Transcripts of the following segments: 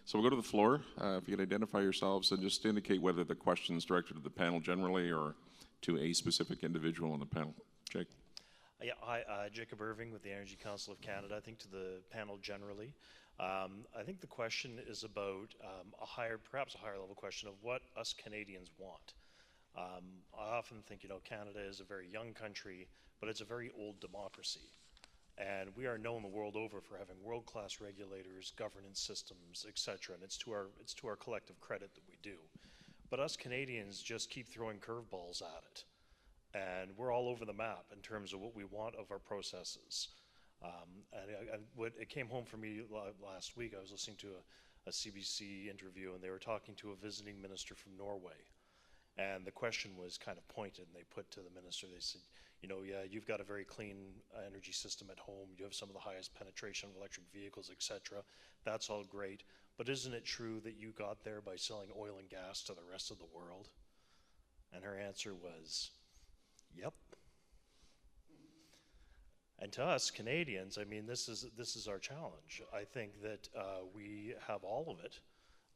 So we'll go to the floor. If you could identify yourselves and just indicate whether the question is directed to the panel generally or to a specific individual on the panel. Jake. Yeah, hi, Jacob Irving with the Energy Council of Canada. I think to the panel generally. I think the question is about perhaps a higher level question of what us Canadians want. I often think, Canada is a very young country, but it's a very old democracy. And we are known the world over for having world-class regulators, governance systems, etc. And it's to our collective credit that we do. But us Canadians just keep throwing curveballs at it. And we're all over the map in terms of what we want of our processes. It came home for me last week. I was listening to a CBC interview, and they were talking to a visiting minister from Norway. And the question was kind of pointed, and they put to the minister, they said, yeah, you've got a very clean energy system at home. You have some of the highest penetration of electric vehicles, etc. That's all great. But isn't it true that you got there by selling oil and gas to the rest of the world? And her answer was, yep. And to us Canadians, I mean, this is our challenge. I think that we have all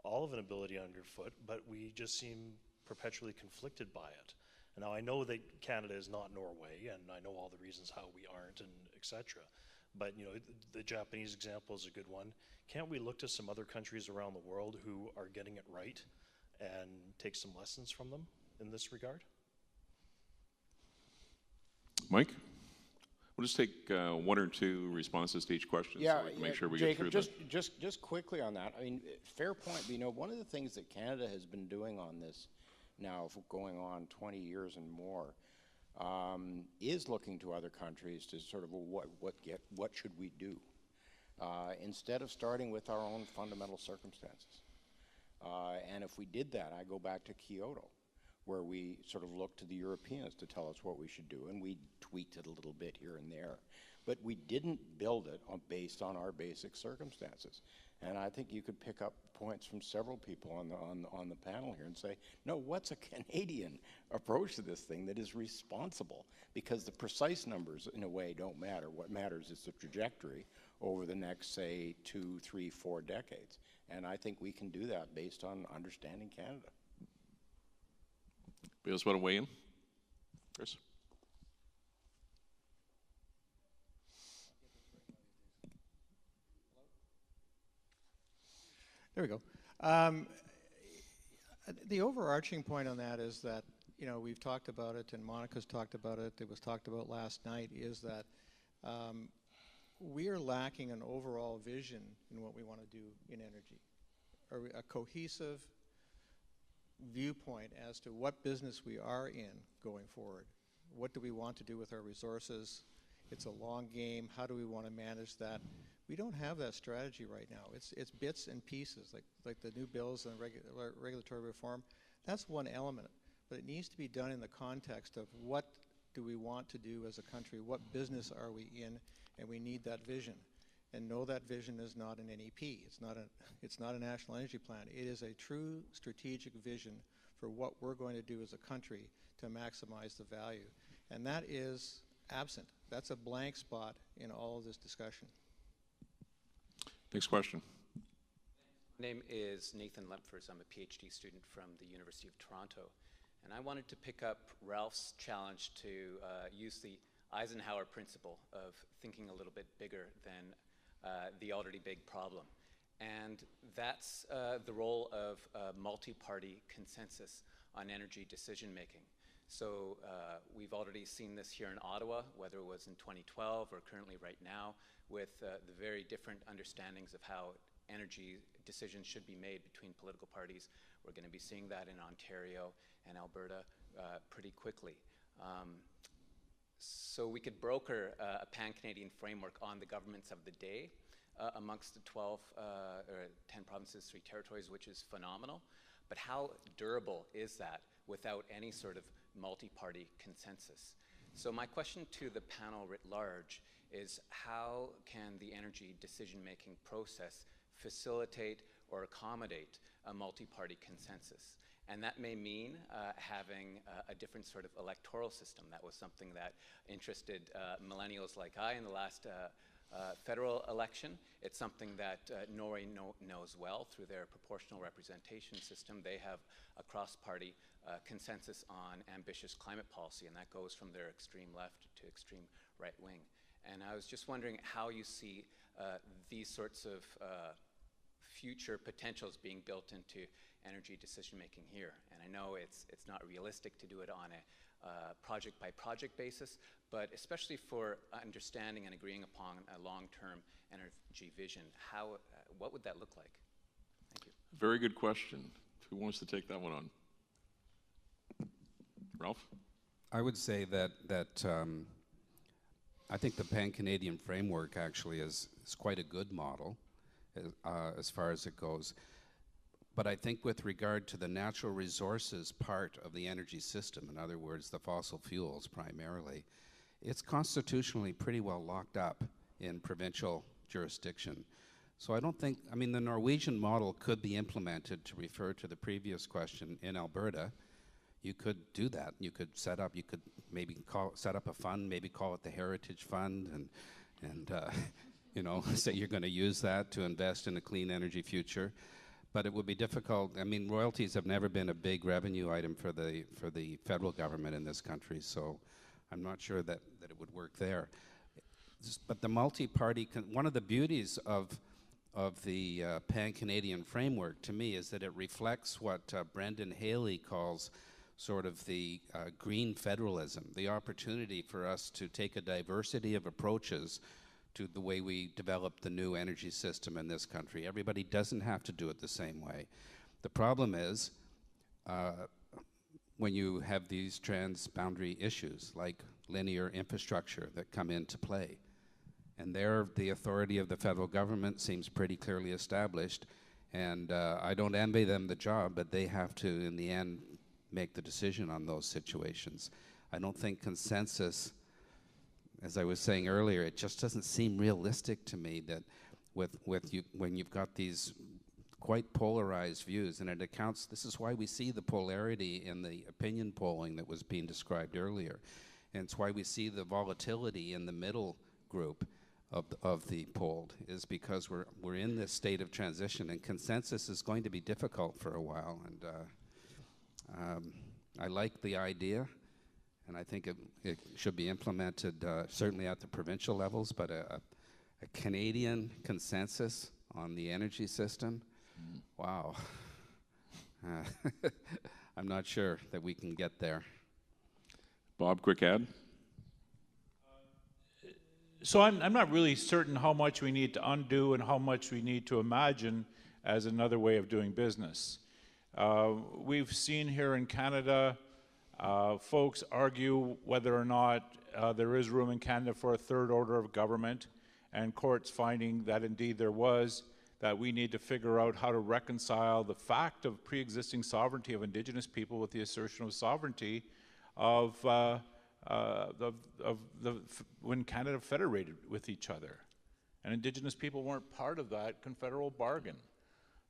of an ability underfoot, but we just seem perpetually conflicted by it. And now I know that Canada is not Norway, and I know all the reasons how we aren't, and etc. But the Japanese example is a good one. Can't we look to some other countries around the world who are getting it right and take some lessons from them in this regard? Mike? We'll just take one or two responses to each question, so we can make sure we Jacob, get through just quickly on that. I mean, fair point. One of the things that Canada has been doing on this now, going on 20 years and more, is looking to other countries to sort of what should we do, instead of starting with our own fundamental circumstances. And if we did that, I go back to Kyoto, where we sort of looked to the Europeans to tell us what we should do, and we tweaked it a little bit here and there. But we didn't build it based on our basic circumstances. And I think you could pick up points from several people on the panel here and say, no, what's a Canadian approach to this thing that is responsible? Because the precise numbers, in a way, don't matter. What matters is the trajectory over the next, say, 2, 3, 4 decades. And I think we can do that based on understanding Canada. You just want to weigh in? Chris? There we go. The overarching point on that is that, we've talked about it, and Monica's talked about it, it was talked about last night, is that we are lacking an overall vision in what we want to do in energy, or a cohesive viewpoint as to what business we are in going forward. What do we want to do with our resources? It's a long game. How do we want to manage that? We don't have that strategy right now. It's bits and pieces, like the new bills and regulatory reform. That's one element, but it needs to be done in the context of what do we want to do as a country, what business are we in, and we need that vision. And no, that vision is not an NEP. It's not a national energy plan. It is a true strategic vision for what we're going to do as a country to maximize the value. And that is absent. That's a blank spot in all of this discussion. Next question. My name is Nathan Lemfers. I'm a PhD student from the University of Toronto. And I wanted to pick up Ralph's challenge to use the Eisenhower principle of thinking a little bit bigger than the already big problem. And that's the role of multi-party consensus on energy decision making. So we've already seen this here in Ottawa, whether it was in 2012 or currently right now, with the very different understandings of how energy decisions should be made between political parties. We're going to be seeing that in Ontario and Alberta pretty quickly. So we could broker a pan-Canadian framework on the governments of the day amongst the 12 or 10 provinces, 3 territories, which is phenomenal. But how durable is that without any sort of multi-party consensus? So my question to the panel writ large is, how can the energy decision-making process facilitate or accommodate a multi-party consensus? And that may mean having a different sort of electoral system. That was something that interested millennials like I in the last federal election. It's something that Norway knows well through their proportional representation system. They have a cross-party consensus on ambitious climate policy, and that goes from their extreme left to extreme right wing. And I was just wondering how you see these sorts of future potentials being built into energy decision-making here. And I know it's not realistic to do it on a project-by-project basis, but especially for understanding and agreeing upon a long-term energy vision, what would that look like? Thank you. Very good question. Who wants to take that one on? Ralph? I would say that I think the Pan-Canadian framework actually is quite a good model as far as it goes. But I think with regard to the natural resources part of the energy system, in other words, the fossil fuels primarily, it's constitutionally pretty well locked up in provincial jurisdiction. So I don't think, I mean, the Norwegian model could be implemented, to refer to the previous question, in Alberta. You could do that. You could maybe set up a fund, maybe call it the Heritage Fund, and you know, say you're going to use that to invest in a clean energy future. But it would be difficult. I mean, royalties have never been a big revenue item for the federal government in this country, so I'm not sure that it would work there. But the multi-party, one of the beauties of the Pan-Canadian framework, to me, is that it reflects what Brendan Haley calls sort of the green federalism, the opportunity for us to take a diversity of approaches to the way we develop the new energy system in this country. Everybody doesn't have to do it the same way. The problem is when you have these transboundary issues like linear infrastructure that come into play. And there, the authority of the federal government seems pretty clearly established. And I don't envy them the job, but they have to, in the end, make the decision on those situations. I don't think consensus, as I was saying earlier, it just doesn't seem realistic to me that when you've got these quite polarized views, and it accounts, this is why we see the polarity in the opinion polling that was being described earlier. And it's why we see the volatility in the middle group of the polled, is because we're in this state of transition, and consensus is going to be difficult for a while. And I like the idea, and I think it should be implemented certainly at the provincial levels, but a Canadian consensus on the energy system, wow. I'm not sure that we can get there. Bob, quick add. So I'm not really certain how much we need to undo and how much we need to imagine as another way of doing business. We've seen here in Canada folks argue whether or not there is room in Canada for a third order of government, and courts finding that indeed there was, that we need to figure out how to reconcile the fact of pre-existing sovereignty of Indigenous people with the assertion of sovereignty of when Canada federated with each other. And Indigenous people weren't part of that confederal bargain.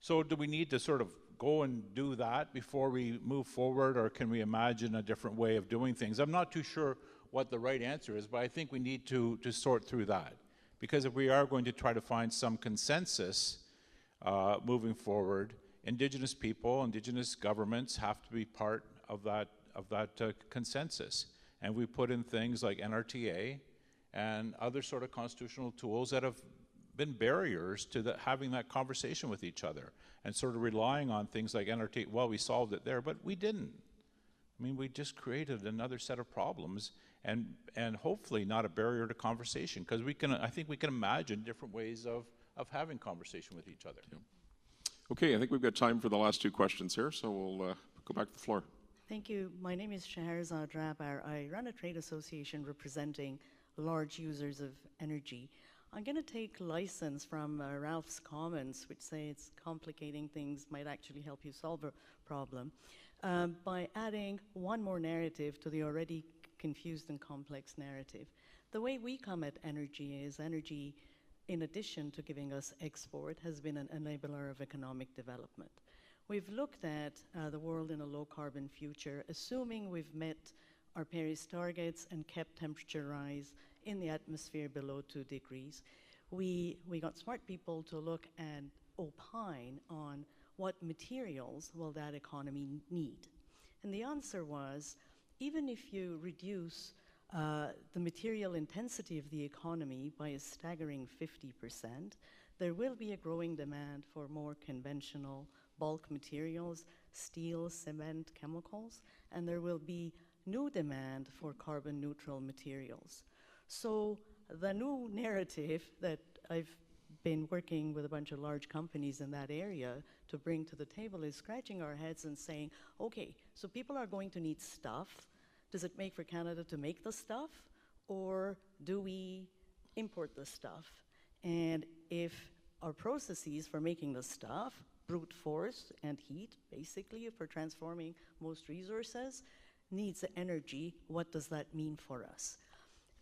So do we need to sort of go and do that before we move forward, or can we imagine a different way of doing things? I'm not too sure what the right answer is, but I think we need to sort through that. Because if we are going to try to find some consensus moving forward, Indigenous people, Indigenous governments have to be part of that consensus. And we put in things like NRTA and other sort of constitutional tools that have been barriers to having that conversation with each other, and sort of relying on things like NRTA. Well, we solved it there, but we didn't. I mean, we just created another set of problems, and hopefully not a barrier to conversation, because I think we can imagine different ways of having conversation with each other. Yeah. Okay, I think we've got time for the last two questions here, so we'll go back to the floor. Thank you. My name is Shahrazad Rabar. I run a trade association representing large users of energy. I'm going to take license from Ralph's comments, which say it's complicating things might actually help you solve a problem, by adding one more narrative to the already confused and complex narrative. The way we come at energy is energy, in addition to giving us export, has been an enabler of economic development. We've looked at the world in a low-carbon future, assuming we've met our Paris targets and kept temperature rise in the atmosphere below 2 degrees. we got smart people to look and opine on what materials will that economy need. And the answer was, even if you reduce the material intensity of the economy by a staggering 50%, there will be a growing demand for more conventional bulk materials, steel, cement, chemicals, and there will be no demand for carbon neutral materials. So the new narrative that I've been working with a bunch of large companies in that area to bring to the table is scratching our heads and saying, okay, so people are going to need stuff. Does it make for Canada to make the stuff, or do we import the stuff? And if our processes for making the stuff, brute force and heat, basically, for transforming most resources, needs the energy, what does that mean for us?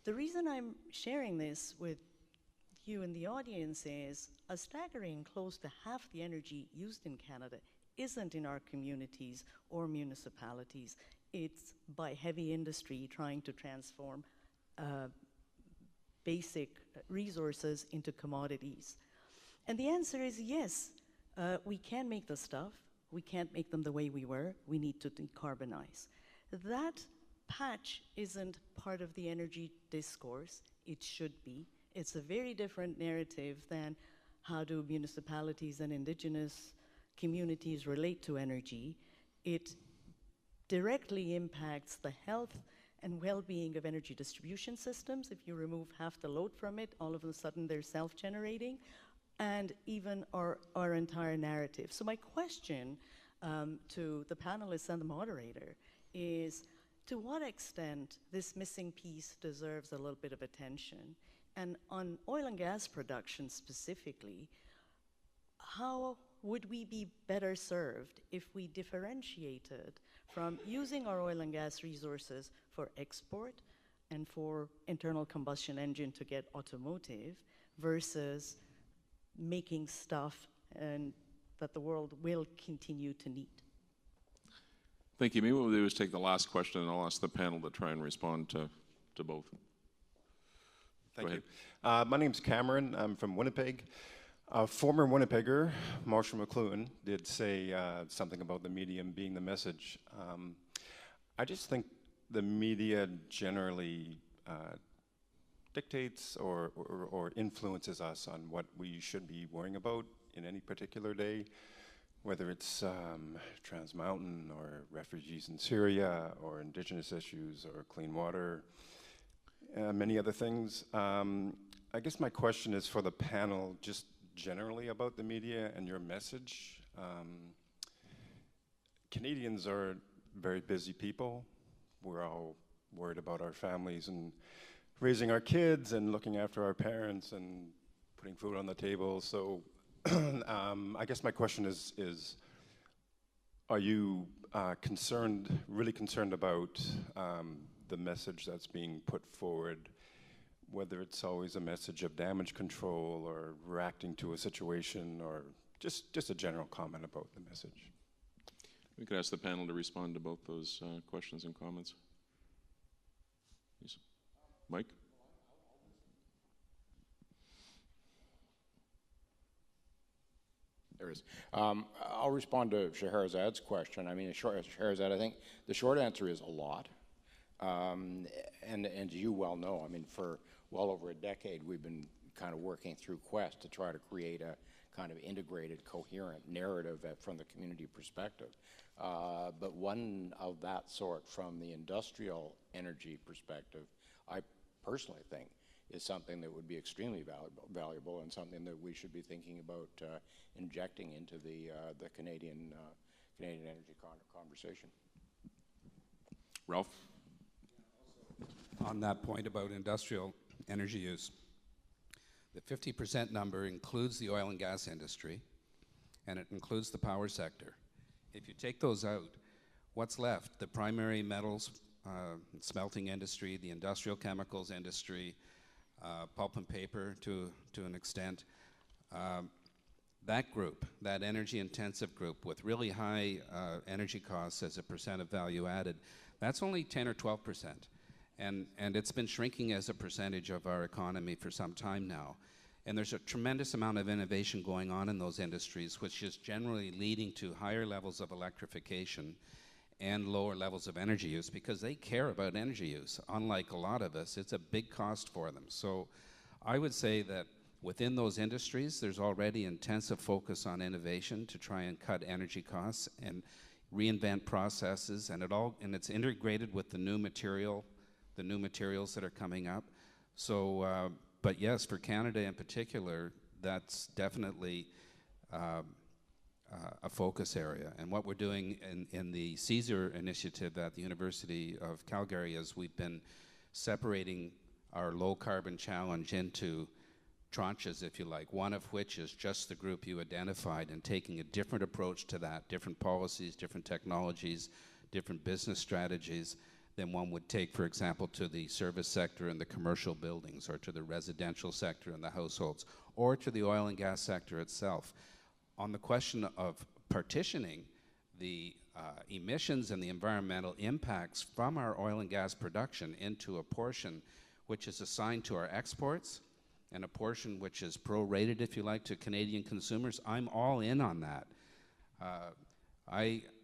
The reason I'm sharing this with you in the audience is a staggering close to half the energy used in Canada isn't in our communities or municipalities. It's by heavy industry trying to transform basic resources into commodities. And the answer is yes, we can make the stuff. We can't make them the way we were. We need to decarbonize. That patch isn't part of the energy discourse. It should be. It's a very different narrative than how do municipalities and Indigenous communities relate to energy. It directly impacts the health and well-being of energy distribution systems. If you remove half the load from it, all of a sudden they're self-generating, and even our entire narrative. So my question to the panelists and the moderator is, to what extent this missing piece deserves a little bit of attention? And on oil and gas production specifically, how would we be better served if we differentiated from using our oil and gas resources for export and for internal combustion engine to get automotive versus making stuff and that the world will continue to need? Thank you. Maybe what we'll do is take the last question, and I'll ask the panel to try and respond to both. Thank you. My name's Cameron. I'm from Winnipeg. Former Winnipegger, Marshall McLuhan, did say something about the medium being the message. I just think the media generally dictates or influences us on what we should be worrying about in any particular day, whether it's Trans Mountain or refugees in Syria or Indigenous issues or clean water, many other things. I guess my question is for the panel, just generally about the media and your message. Canadians are very busy people. We're all worried about our families and raising our kids and looking after our parents and putting food on the table. So I guess my question is are you really concerned about the message that's being put forward, whether it's always a message of damage control or reacting to a situation, or just a general comment about the message? We could ask the panel to respond to both those questions and comments. Yes. Mike? There is. I'll respond to Scheherazad's question. I mean, Scheherazad, I think the short answer is a lot. And you well know, I mean, for well over a decade, we've been kind of working through Quest to try to create a kind of integrated, coherent narrative from the community perspective. But one of that sort from the industrial energy perspective, I personally think is something that would be extremely valuable and something that we should be thinking about injecting into the Canadian energy conversation. Ralph? On that point about industrial energy use, the 50% number includes the oil and gas industry, and it includes the power sector. If you take those out, what's left? The primary metals smelting industry, the industrial chemicals industry, pulp and paper to an extent. That group, that energy intensive group with really high energy costs as a percent of value added, that's only 10 or 12%. And it's been shrinking as a percentage of our economy for some time now. And there's a tremendous amount of innovation going on in those industries, which is generally leading to higher levels of electrification and lower levels of energy use, because they care about energy use. Unlike a lot of us, it's a big cost for them. So I would say that within those industries, there's already intensive focus on innovation to try and cut energy costs and reinvent processes, and it's integrated with the new materials that are coming up. So, but yes, for Canada in particular, that's definitely a focus area. And what we're doing in the CESAR initiative at the University of Calgary is we've been separating our low carbon challenge into tranches, if you like, one of which is just the group you identified, and taking a different approach to that, different policies, different technologies, different business strategies than one would take, for example, to the service sector and the commercial buildings, or to the residential sector and the households, or to the oil and gas sector itself. On the question of partitioning the emissions and the environmental impacts from our oil and gas production into a portion which is assigned to our exports and a portion which is prorated, if you like, to Canadian consumers, I'm all in on that.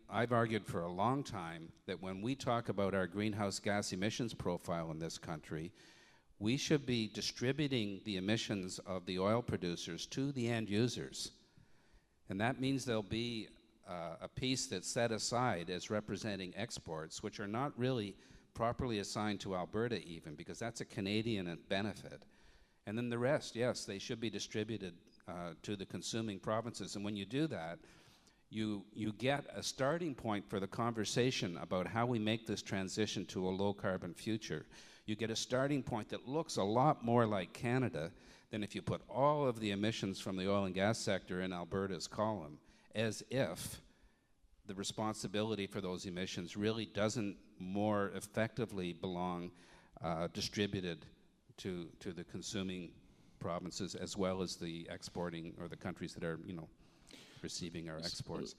I've argued for a long time that when we talk about our greenhouse gas emissions profile in this country, we should be distributing the emissions of the oil producers to the end users. And that means there'll be a piece that's set aside as representing exports, which are not really properly assigned to Alberta even, because that's a Canadian benefit. And then the rest, yes, they should be distributed to the consuming provinces. And when you do that, you get a starting point for the conversation about how we make this transition to a low-carbon future. You get a starting point that looks a lot more like Canada than if you put all of the emissions from the oil and gas sector in Alberta's column, as if the responsibility for those emissions really doesn't more effectively belong distributed to the consuming provinces, as well as the exporting, or the countries that are, receiving our exports.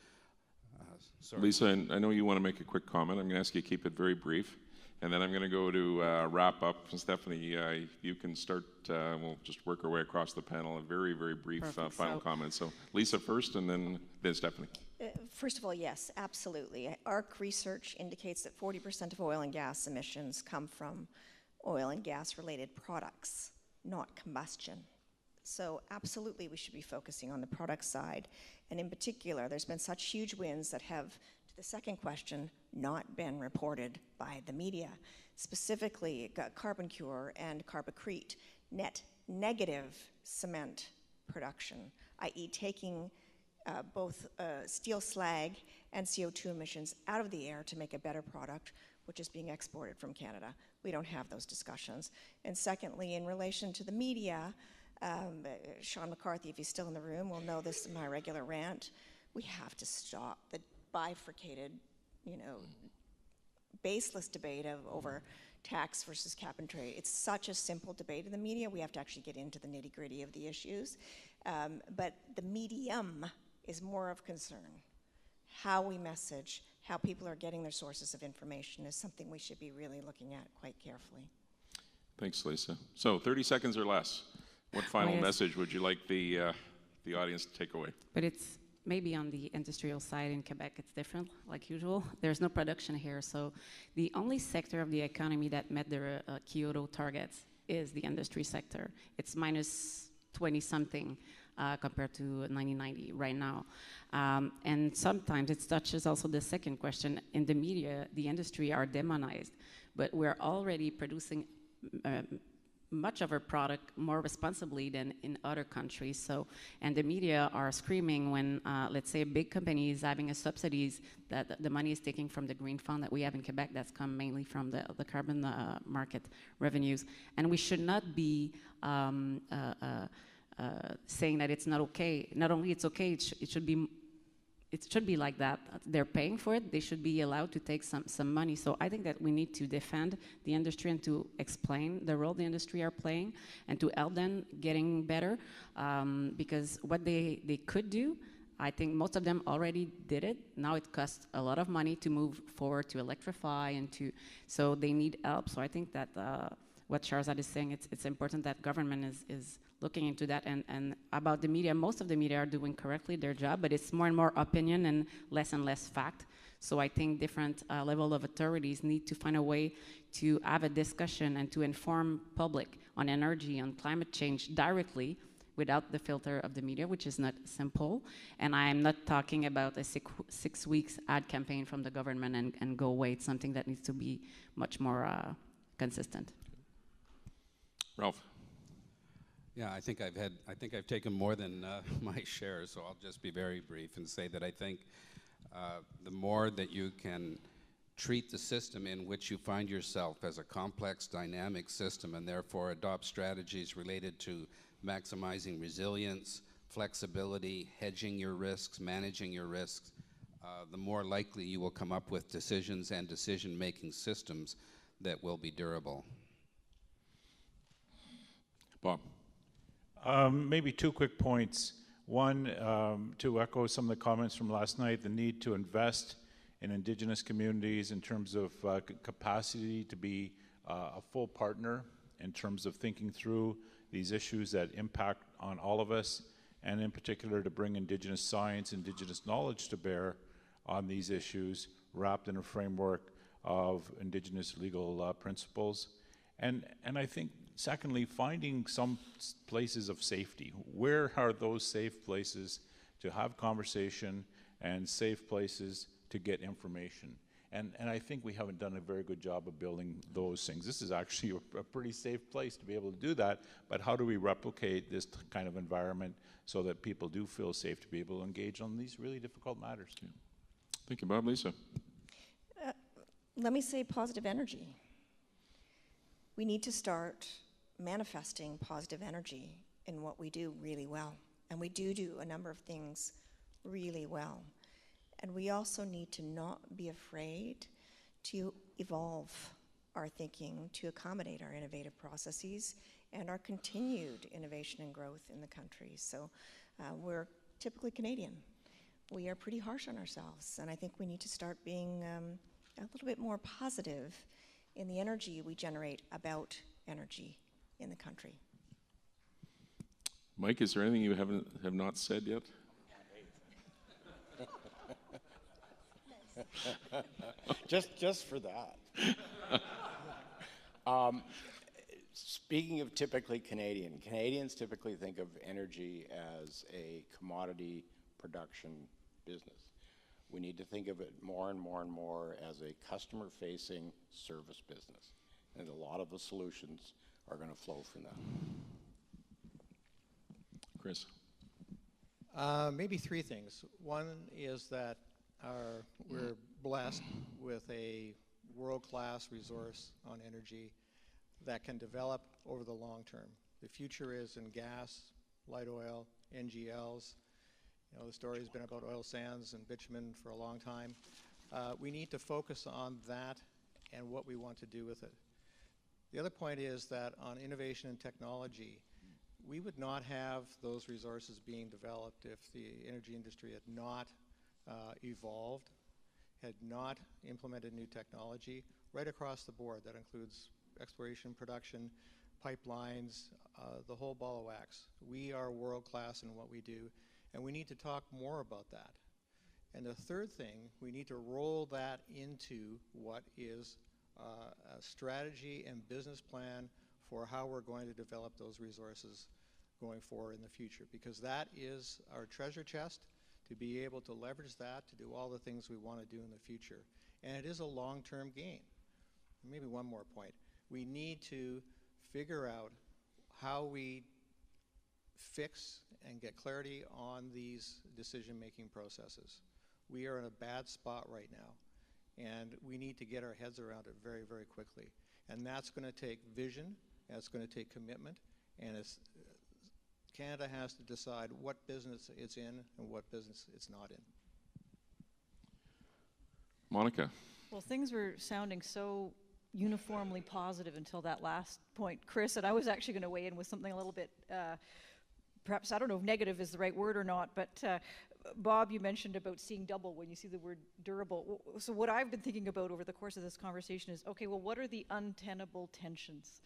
Sorry. Lisa, I know you want to make a quick comment. I'm going to ask you to keep it very brief. And then I'm going to go to wrap up. Stephanie, you can start. We'll just work our way across the panel. A very, very brief final comment. So Lisa first, and then Stephanie. First of all, yes, absolutely. ARC research indicates that 40% of oil and gas emissions come from oil and gas-related products, not combustion. So absolutely, we should be focusing on the product side. And in particular, there's been such huge wins that have, to the second question, not been reported by the media. Specifically, Carbon Cure and Carbocrete, net negative cement production, i.e. taking both steel slag and CO2 emissions out of the air to make a better product, which is being exported from Canada. We don't have those discussions. And secondly, in relation to the media, Sean McCarthy, if he's still in the room, will know this in my regular rant. We have to stop the bifurcated, baseless debate over tax versus cap and trade. It's such a simple debate in the media. We have to actually get into the nitty-gritty of the issues. But the medium is more of concern. How we message, how people are getting their sources of information is something we should be really looking at quite carefully. Thanks, Lisa. So 30 seconds or less. What final message would you like the audience to take away? But it's maybe on the industrial side in Quebec, it's different, like usual. There's no production here, so the only sector of the economy that met their Kyoto targets is the industry sector. It's minus 20-something compared to 1990 right now. And sometimes it touches also the second question. In the media, the industry are demonized, but we're already producing much of our product more responsibly than in other countries. So, and the media are screaming when, let's say, a big company is having a subsidies that the money is taking from the green fund that we have in Quebec that's come mainly from the carbon market revenues. And we should not be saying that it's not okay. Not only it's okay, it should be like that. They're paying for it. They should be allowed to take some money. So I think that we need to defend the industry and to explain the role the industry are playing and to help them getting better. Because what they could do, I think most of them already did it. Now it costs a lot of money to move forward to electrify so they need help. So I think that what Shahrzad is saying. It's important that government is looking into that. And about the media, most of the media are doing correctly their job, but it's more and more opinion and less fact. So I think different level of authorities need to find a way to have a discussion and to inform public on energy, on climate change directly, without the filter of the media, which is not simple. And I'm not talking about a 6 weeks ad campaign from the government and go away. It's something that needs to be much more consistent. Ralph. Yeah, I think I've taken more than my share, so I'll just be very brief and say that I think the more that you can treat the system in which you find yourself as a complex, dynamic system, and therefore adopt strategies related to maximizing resilience, flexibility, hedging your risks, managing your risks, the more likely you will come up with decisions and decision-making systems that will be durable. Bob. Maybe 2 quick points. One, to echo some of the comments from last night, the need to invest in Indigenous communities in terms of capacity to be a full partner in terms of thinking through these issues that impact on all of us, and in particular to bring Indigenous science, Indigenous knowledge to bear on these issues, wrapped in a framework of Indigenous legal principles. And I think, secondly, finding some places of safety. Where are those safe places to have conversation and safe places to get information? And I think we haven't done a very good job of building those things. This is actually a pretty safe place to be able to do that, but how do we replicate this kind of environment so that people do feel safe to be able to engage on these really difficult matters? Yeah. Thank you, Bob. Lisa. Let me say positive energy. We need to start manifesting positive energy in what we do really well. And we do a number of things really well. And we also need to not be afraid to evolve our thinking to accommodate our innovative processes and our continued innovation and growth in the country. So we're typically Canadian. We are pretty harsh on ourselves, and I think we need to start being a little bit more positive in the energy we generate about energy in the country. Mike, is there anything you have not said yet? just for that. Speaking of typically Canadian, Canadians typically think of energy as a commodity production business. We need to think of it more and more and more as a customer-facing service business. And a lot of the solutions are going to flow from that. Chris. Maybe 3 things. One is that we're blessed with a world-class resource on energy that can develop over the long term. The future is in gas, light oil, NGLs. You know, the story has been about oil sands and bitumen for a long time. We need to focus on that and what we want to do with it. The other point is that on innovation and technology, we would not have those resources being developed if the energy industry had not evolved, had not implemented new technology right across the board. That includes exploration, production, pipelines, the whole ball of wax. We are world-class in what we do, and we need to talk more about that. And the third thing, we need to roll that into what is a strategy and business plan for how we're going to develop those resources going forward in the future, because that is our treasure chest, to be able to leverage that to do all the things we want to do in the future. And it is a long-term game. Maybe one more point. We need to figure out how we fix and get clarity on these decision-making processes. We are in a bad spot right now, and we need to get our heads around it very, very quickly. And that's going to take vision, that's going to take commitment, and Canada has to decide what business it's in and what business it's not in. Monica. Well, things were sounding so uniformly positive until that last point, Chris, and I was actually going to weigh in with something a little bit, perhaps, I don't know if negative is the right word or not, but Bob, you mentioned about seeing double when you see the word durable. So what I've been thinking about over the course of this conversation is, okay, well, what are the untenable tensions?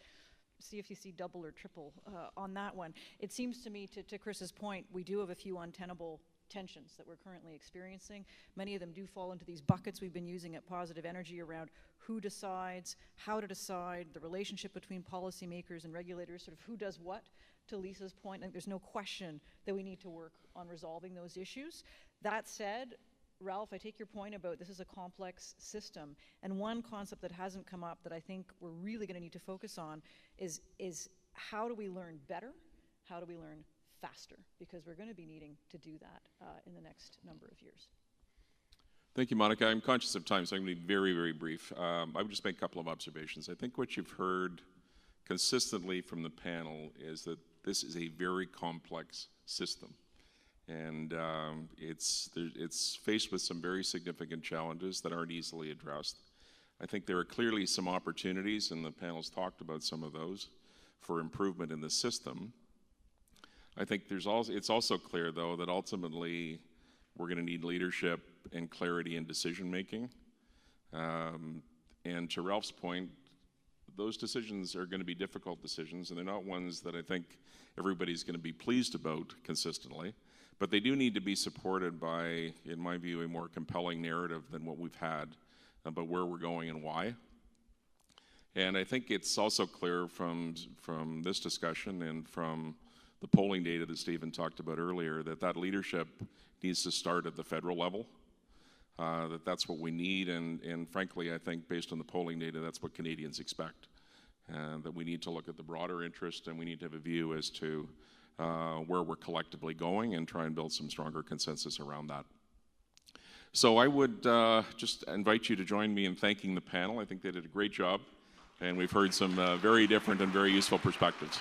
CFTC double or triple on that one. It seems to me, to Chris's point, we do have a few untenable tensions that we're currently experiencing. Many of them do fall into these buckets we've been using at Positive Energy around who decides, how to decide, the relationship between policymakers and regulators, sort of who does what. To Lisa's point, I think there's no question that we need to work on resolving those issues. That said, Ralph, I take your point about this is a complex system, and one concept that hasn't come up that I think we're really going to need to focus on is how do we learn better? How do we learn faster? Because we're going to be needing to do that in the next number of years. Thank you, Monica. I'm conscious of time, so I'm going to be very, very brief. I would just make a couple of observations. I think what you've heard consistently from the panel is that this is a very complex system. And it's faced with some very significant challenges that aren't easily addressed. I think there are clearly some opportunities, and the panel's talked about some of those, for improvement in the system. I think it's also clear, though, that ultimately we're going to need leadership and clarity in decision-making. And to Ralph's point, those decisions are going to be difficult decisions, and they're not ones that I think everybody's going to be pleased about consistently. But they do need to be supported by, in my view, a more compelling narrative than what we've had about where we're going and why. And I think it's also clear from this discussion and from the polling data that Stephen talked about earlier that leadership needs to start at the federal level, that's what we need, and frankly, I think based on the polling data, that's what Canadians expect, that we need to look at the broader interest and we need to have a view as to where we're collectively going and try and build some stronger consensus around that. So I would just invite you to join me in thanking the panel. I think they did a great job, and we've heard some very different and very useful perspectives.